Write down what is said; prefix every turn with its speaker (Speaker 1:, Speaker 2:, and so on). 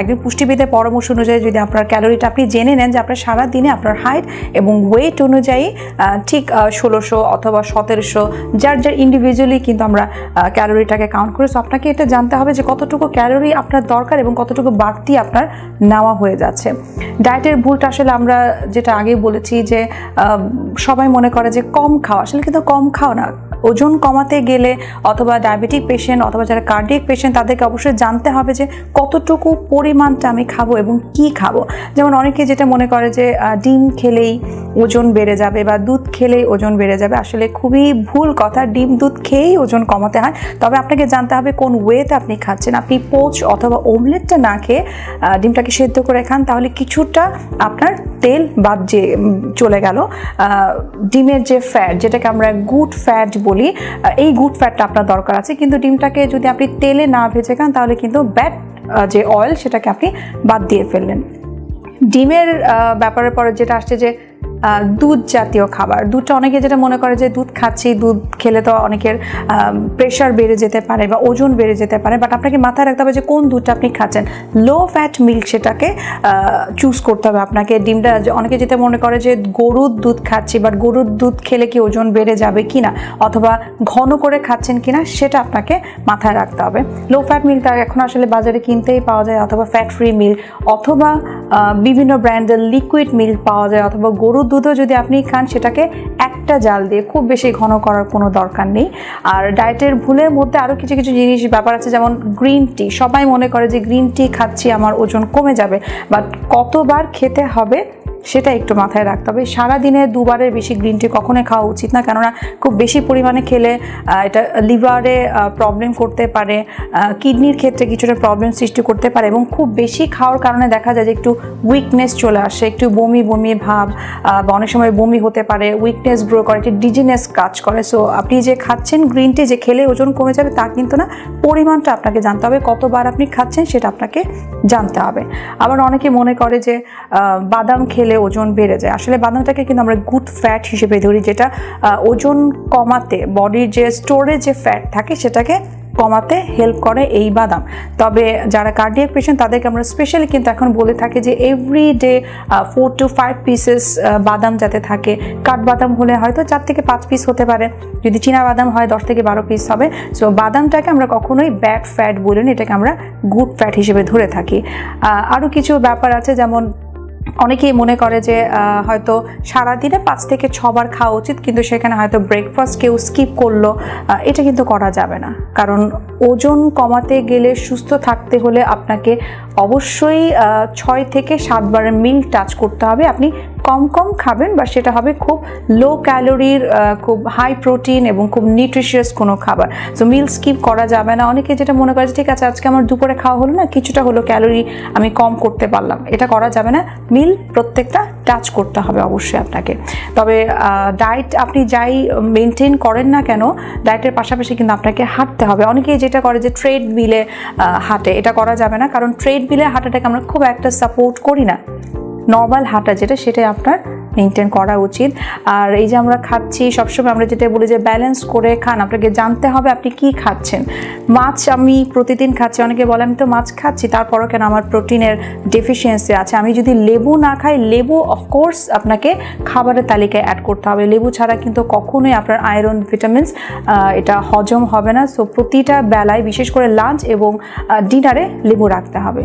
Speaker 1: একজন পুষ্টিবিদের পরামর্শ অনুযায়ী যদি আপনার ক্যালোরিটা আপনি জেনে নেন যে আপনার সারা দিনে আপনার হাইট এবং ওয়েট অনুযায়ী ঠিক 1600 অথবা 1700 যার ইন্ডিভিজুয়ালি কিন্তু আমরা ক্যালোরিটাকে কাউন্ট করি। সো আপনাকে এটা জানতে হবে যে কতটুকু ক্যালোরি আপনার দরকার এবং কতটুকু বাড়তি আপনার নেওয়া হয়ে যাচ্ছে। ডায়েটের ভুলটা আসলে আমরা যেটা আগেই বলেছি যে সবাই মনে করে যে কম খাওয়া, আসলে কিন্তু কম খাও না। ওজন কমাতে গেলে অথবা ডায়াবেটিক পেশেন্ট অথবা যারা কার্ডিয়াক পেশেন্ট তাদেরকে অবশ্যই জানতে হবে যে কতটুকু পরিমাণটা আমি খাবো এবং কি খাবো। যেমন অনেকে যেটা মনে করে যে ডিম খেলেই ওজন বেড়ে যাবে বা দুধ খেলেই ওজন বেড়ে যাবে, আসলে খুবই ভুল কথা। ডিম দুধ খেয়েই ওজন কমাতে হয়, তবে আপনাকে জানতে হবে কোন ওয়েতে আপনি খাচ্ছেন। আপনি পোচ অথবা ওমলেটটা না খেয়ে ডিমটাকে সেদ্ধ করে খান, তাহলে কিছুটা আপনার তেল বাদ যে চলে গেল। ডিমের যে ফ্যাট, যেটাকে আমরা গুড ফ্যাট বলি, এই গুড ফ্যাটটা আপনার দরকার আছে। কিন্তু ডিমটাকে যদি আপনি তেলে না ভেজে খান তাহলে কিন্তু ব্যাড যে অয়েল সেটাকে আপনি বাদ দিয়ে ফেললেন। ডিমের ব্যাপারের পরে যেটা আসছে যে দুধ জাতীয় খাবার, দুধটা অনেকে যেটা মনে করে যে দুধ খাচ্ছি, দুধ খেলে তো অনেকের প্রেশার বেড়ে যেতে পারে বা ওজন বেড়ে যেতে পারে, বাট আপনাকে মাথায় রাখতে হবে যে কোন দুধটা আপনি খাচ্ছেন। লো ফ্যাট মিল্ক সেটাকে চুজ করতে হবে আপনাকে। ডিমটা অনেকে যেটা মনে করে যে গরুর দুধ খাচ্ছি, বাট গরুর দুধ খেলে কি ওজন বেড়ে যাবে কিনা অথবা ঘন করে খাচ্ছেন কিনা সেটা আপনাকে মাথায় রাখতে হবে। লো ফ্যাট মিল্কটা এখন আসলে বাজারে কিনতেই পাওয়া যায়, অথবা ফ্যাট ফ্রি মিল্ক অথবা বিভিন্ন ব্র্যান্ডের লিকুইড মিল্ক পাওয়া যায়, অথবা গরুর দুধও যদি আপনি খান সেটাকে একটা জাল দিয়ে, খুব বেশি ঘন করার কোনো দরকার নেই। আর ডায়েটের ভুলের মধ্যে আরও কিছু কিছু জিনিস ব্যাপার আছে, যেমন গ্রিন টি। সবাই মনে করে যে গ্রিন টি খাচ্ছি আমার ওজন কমে যাবে, বাট কতবার খেতে হবে সেটা একটু মাথায় রাখতে হবে। সারাদিনে 2 বারের বেশি গ্রিন টি কখনোই খাওয়া উচিত না, কেননা খুব বেশি পরিমাণে খেলে এটা লিভারে প্রবলেম করতে পারে, কিডনির ক্ষেত্রে কিছুটা প্রবলেম সৃষ্টি করতে পারে, এবং খুব বেশি খাওয়ার কারণে দেখা যায় যে একটু উইকনেস চলে আসে, একটু বমি বমি ভাব, বা অনেক সময় বমি হতে পারে, উইকনেস গ্রো করে, একটু ডিজিনেস কাজ করে। সো আপনি যে খাচ্ছেন গ্রিন টি যে খেলে ওজন কমে যাবে তা কিন্তু না, পরিমাণটা আপনাকে জানতে হবে, কতবার আপনি খাচ্ছেন সেটা আপনাকে জানতে হবে। আবার অনেকে মনে করে যে বাদাম খেলে ওজন বেড়ে যায়, আসলে বাদামটাকে কিন্তু আমরা গুড ফ্যাট হিসেবে ধরি, যেটা ওজন কমাতে, বডির যে স্টোরে যে ফ্যাট থাকে সেটাকে কমাতে হেল্প করে এই বাদাম। তবে যারা কার্ডিয়াক পেশেন্ট তাদেরকে আমরা স্পেশালি কিন্তু এখন বলে থাকি যে এভরি ডে 4 to 5 পিসেস বাদাম যাতে থাকে। কাঠবাদাম হলে হয়তো 4 থেকে 5 পিস হতে পারে, যদি চীনা বাদাম হয় 10 থেকে 12 পিস হবে। সো বাদামটাকে আমরা কখনোই ব্যাড ফ্যাট বলি না, এটাকে আমরা গুড ফ্যাট হিসেবে ধরে থাকি। আরও কিছু ব্যাপার আছে, যেমন অনেকেই মনে করে যে হয়তো সারাদিনে 5 থেকে 6 বার খাওয়া উচিত, কিন্তু সেখানে হয়তো ব্রেকফাস্ট কেউ স্কিপ করলো। এটা কিন্তু করা যাবে না, কারণ ওজন কমাতে গেলে, সুস্থ থাকতে হলে আপনাকে অবশ্যই 6 থেকে 7 বারের মিল টাচ করতে হবে। আপনি কম কম খাবেন, বা সেটা হবে খুব লো ক্যালোরির, খুব হাই প্রোটিন এবং খুব নিউট্রিশিয়াস কোনো খাবার। সো মিল স্কিপ করা যাবে না। অনেকে যেটা মনে করে যে ঠিক আছে আজকে আমার দুপুরে খাওয়া হলো না, কিছুটা হলো ক্যালোরি আমি কম করতে পারলাম, এটা করা যাবে না। মিল প্রত্যেকটা টাচ করতে হবে অবশ্যই আপনাকে। তবে ডায়েট আপনি যাই মেনটেন করেন না কেন, ডায়েটের পাশাপাশি কিন্তু আপনাকে হাঁটতে হবে। অনেকেই যেটা করে যে ট্রেড মিলে হাঁটে, এটা করা যাবে না, কারণ ট্রেড মিলে হাঁটাটাকে আমরা খুব একটা সাপোর্ট করি না। নর্মাল হাঁটা যেটা, সেটাই আপনার মেনটেন করা উচিত। আর এই যে আমরা খাচ্ছি, সবসময় আমরা যেটা বলি যে ব্যালেন্স করে খান, আপনাকে জানতে হবে আপনি কি খাচ্ছেন। মাছ আমি প্রতিদিন খাচ্ছি, অনেকে বলে আমি তো মাছ খাচ্ছি তারপরও কেন আমার প্রোটিনের ডেফিসিয়েন্সি আছে। আমি যদি লেবু না খাই, লেবু অফকোর্স আপনাকে খাবারের তালিকায় অ্যাড করতে হবে। লেবু ছাড়া কিন্তু কখনোই আপনার আয়রন, ভিটামিনস এটা হজম হবে না। সো প্রতিটা বেলায়, বিশেষ করে লাঞ্চ এবং ডিনারে লেবু রাখতে হবে।